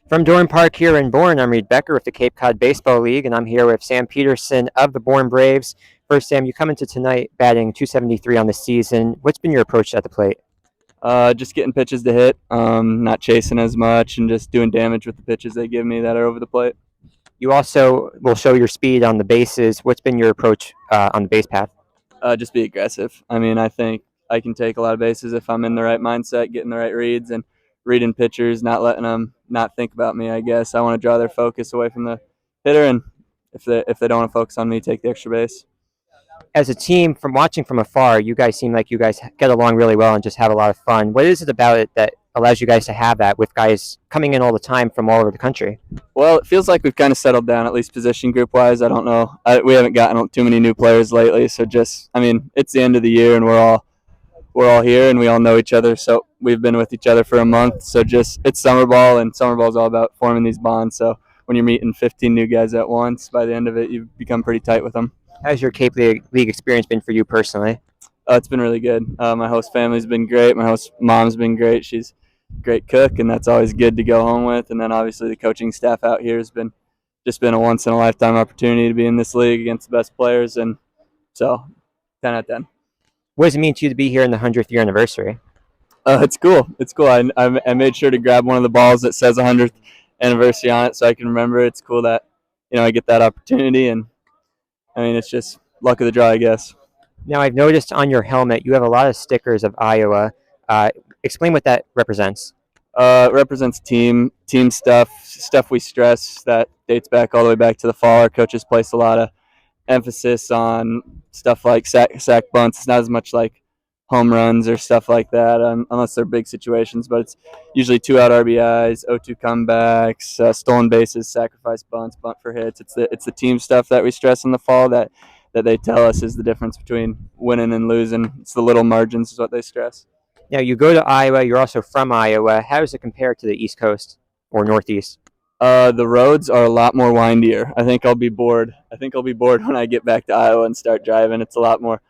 From Dorn Park here in Bourne, I'm Reed Becker with the Cape Cod Baseball League, and I'm here with Sam Petersen of the Bourne Braves. First, Sam, you come into tonight batting 273 on the season. What's been your approach at the plate? Just getting pitches to hit, not chasing as much, and just doing damage with the pitches they give me that are over the plate. You also will show your speed on the bases. What's been your approach on the base path? Just be aggressive. I mean, I think I can take a lot of bases if I'm in the right mindset, getting the right reads, and reading pitchers, not letting them not think about me. I guess I want to draw their focus away from the hitter, and if they don't want to focus on me, take the extra base. As a team, from watching from afar, you guys seem like you guys get along really well and just have a lot of fun. What is it about it that allows you guys to have that with guys coming in all the time from all over the country? Well, it feels like we've kind of settled down, at least position group wise. I don't know. We haven't gotten too many new players lately, so I mean, it's the end of the year, and we're all here and we all know each other. So we've been with each other for a month. So just it's summer ball, and summer ball is all about forming these bonds. So when you're meeting 15 new guys at once, by the end of it, you've become pretty tight with them. How's your Cape League experience been for you personally? It's been really good. My host family's been great. My host mom's been great. She's a great cook, and that's always good to go home with. And then obviously the coaching staff out here has been a once in a lifetime opportunity to be in this league against the best players. And so 10 out of 10. What does it mean to you to be here in the 100th year anniversary? It's cool. It's cool. I made sure to grab one of the balls that says 100th anniversary on it so I can remember. It's cool that I get that opportunity, and I mean it's just luck of the draw, I guess. Now, I've noticed on your helmet you have a lot of stickers of Iowa. Explain what that represents. It represents team stuff we stress that dates back all the way back to the fall. Our coaches place a lot of emphasis on stuff like sack bunts. It's not as much like home runs or stuff like that, unless they're big situations. But it's usually 2-out RBIs, 0-2 comebacks, stolen bases, sacrifice bunts, bunt for hits. It's the team stuff that we stress in the fall that they tell us is the difference between winning and losing. It's the little margins is what they stress. Now, you go to Iowa. You're also from Iowa. How does it compare to the East Coast or Northeast? The roads are a lot more windier. I think I'll be bored. When I get back to Iowa and start driving. It's a lot more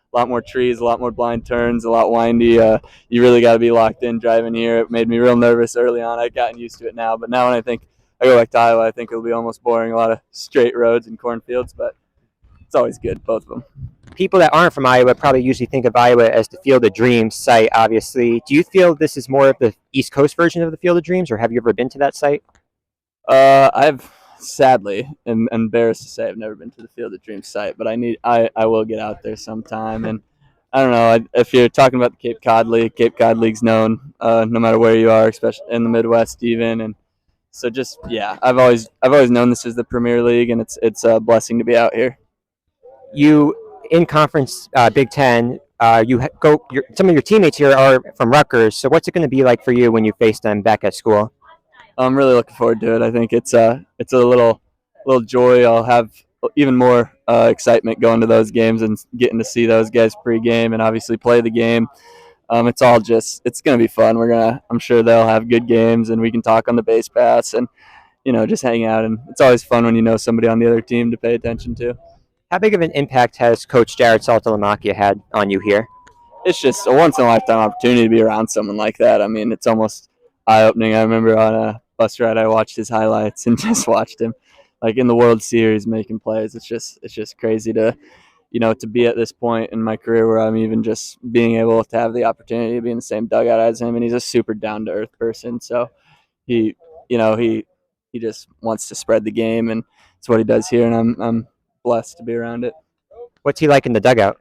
trees, a lot more blind turns, a lot windy. You really got to be locked in driving here. It made me real nervous early on. I've gotten used to it now, but now when I go back to Iowa, I think it'll be almost boring. A lot of straight roads and cornfields, but it's always good, both of them. People that aren't from Iowa probably usually think of Iowa as the Field of Dreams site, obviously. Do you feel this is more of the East Coast version of the Field of Dreams, or have you ever been to that site? I've sadly am embarrassed to say I've never been to the Field of Dreams site, but I will get out there sometime. And I don't know if you're talking about the Cape Cod League. Cape Cod League's known no matter where you are, especially in the Midwest, even. And so just yeah, I've always known this is the Premier League, and it's a blessing to be out here. You in conference Big Ten. Some of your teammates here are from Rutgers. So what's it going to be like for you when you face them back at school? I'm really looking forward to it. I think it's a little joy. I'll have even more excitement going to those games and getting to see those guys pregame and obviously play the game. It's going to be fun. I'm sure they'll have good games, and we can talk on the base paths and just hang out. And it's always fun when you know somebody on the other team to pay attention to. How big of an impact has Coach Jared Saltalamacchia had on you here? It's just a once in a lifetime opportunity to be around someone like that. I mean, it's almost eye opening. I remember on a bus ride, I watched his highlights and just watched him like in the World Series making plays. It's just crazy to to be at this point in my career where I'm even just being able to have the opportunity to be in the same dugout as him. And he's a super down to earth person. So he he just wants to spread the game, and it's what he does here. And I'm blessed to be around it. What's he like in the dugout?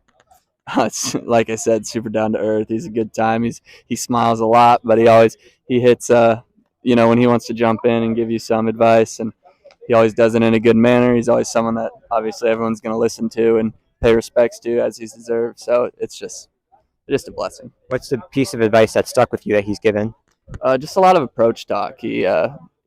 It's, like I said, super down to earth. He's a good time. He smiles a lot, but he hits when he wants to jump in and give you some advice, and he always does it in a good manner. He's always someone that obviously everyone's going to listen to and pay respects to as he's deserved. So it's just a blessing. What's the piece of advice that stuck with you that he's given? Just a lot of approach talk. He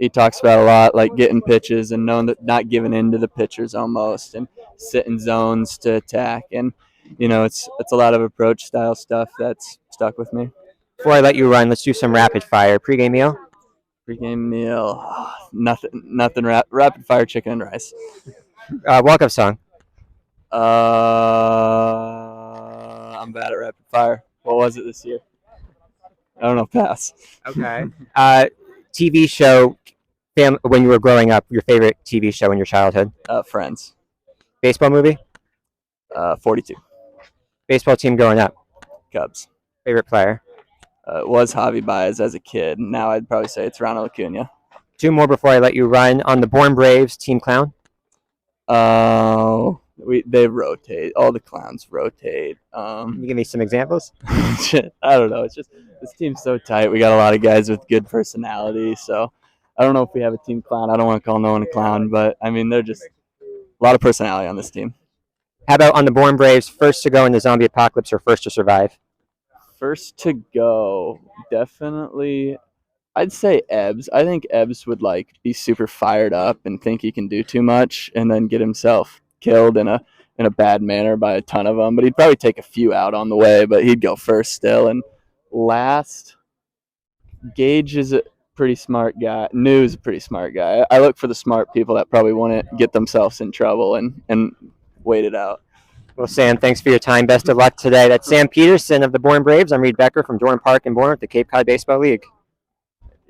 talks about a lot like getting pitches and knowing that not giving in to the pitchers almost, and sitting zones to attack, and it's a lot of approach style stuff that's stuck with me. Before I let you run, let's do some rapid fire. Pre-game meal? Pre-game meal, nothing. Rapid fire chicken and rice. Walk-up song? I'm bad at rapid fire. What was it this year? I don't know. Pass. Okay. TV show When you were growing up, your favorite TV show in your childhood? Friends. Baseball movie? 42. Baseball team growing up? Cubs. Favorite player? It was Javi Baez as a kid. Now I'd probably say it's Ronald Acuna. Two more before I let you run. On the Bourne Braves, Team Clown? They rotate. All the clowns rotate. Can you give me some examples? I don't know. It's just this team's so tight. We got a lot of guys with good personality. So I don't know if we have a team clown. I don't want to call no one a clown, but I mean they're just a lot of personality on this team. How about on the Bourne Braves, first to go in the zombie apocalypse or first to survive? First to go, definitely. I'd say Ebbs. I think Ebbs would be super fired up and think he can do too much, and then get himself killed in a bad manner by a ton of them. But he'd probably take a few out on the way. But he'd go first still. And last, Gage is a pretty smart guy. New's a pretty smart guy. I look for the smart people that probably wouldn't get themselves in trouble and wait it out. Well, Sam, thanks for your time. Best of luck today. That's Sam Petersen of the Bourne Braves. I'm Reed Becker from Dorn Park in Bourne with the Cape Cod Baseball League.